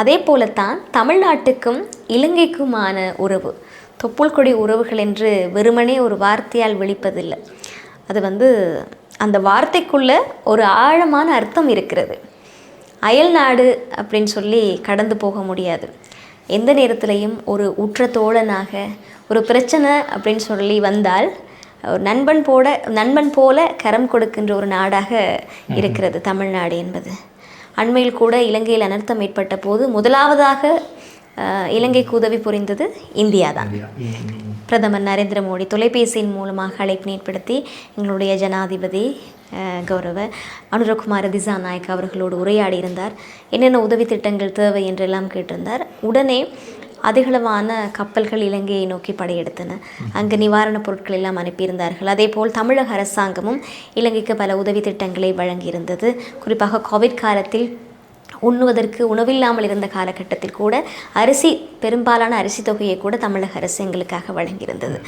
அதே போலத்தான் தமிழ்நாட்டுக்கும் இலங்கைக்குமான உறவு, தொப்புள் கொடி உறவுகள் என்று வெறுமனே ஒரு வார்த்தையால் வெளிப்பதில்லை. அது அந்த வார்த்தைக்குள்ள ஒரு ஆழமான அர்த்தம் இருக்கிறது. அயல் நாடு அப்படின்னு சொல்லி கடந்து போக முடியாது. எந்த நேரத்திலையும் ஒரு உற்ற தோழனாக, ஒரு பிரச்சனை அப்படின்னு சொல்லி வந்தால் ஒரு நண்பன் போல கரம் கொடுக்கின்ற ஒரு நாடாக இருக்கிறது தமிழ்நாடு என்பது. அண்மையில் கூட இலங்கையில் அனர்த்தம் ஏற்பட்ட போது முதலாவதாக இலங்கைக்கு உதவி புரிந்தது இந்தியா தான். பிரதமர் நரேந்திர மோடி தொலைபேசியின் மூலமாக அழைப்பு ஏற்படுத்தி எங்களுடைய ஜனாதிபதி கௌரவ அனுரகுமார திசாநாயக் அவர்களோடு உரையாடி இருந்தார். என்னென்ன உதவி திட்டங்கள் தேவை என்றெல்லாம் கேட்டிருந்தார். உடனே அதிகளவான கப்பல்கள் இலங்கையை நோக்கி படையெடுத்தன. அங்கு நிவாரணப் பொருட்கள் எல்லாம் அனுப்பியிருந்தார்கள். அதே போல் தமிழக அரசாங்கமும் இலங்கைக்கு பல உதவி திட்டங்களை வழங்கியிருந்தது. குறிப்பாக கோவிட் காலத்தில் உண்ணுவதற்கு உணவில்லாமல் இருந்த காலகட்டத்தில் கூட பெரும்பாலான அரிசி தொகையை கூட தமிழக அரசு எங்களுக்காக வழங்கியிருந்தது.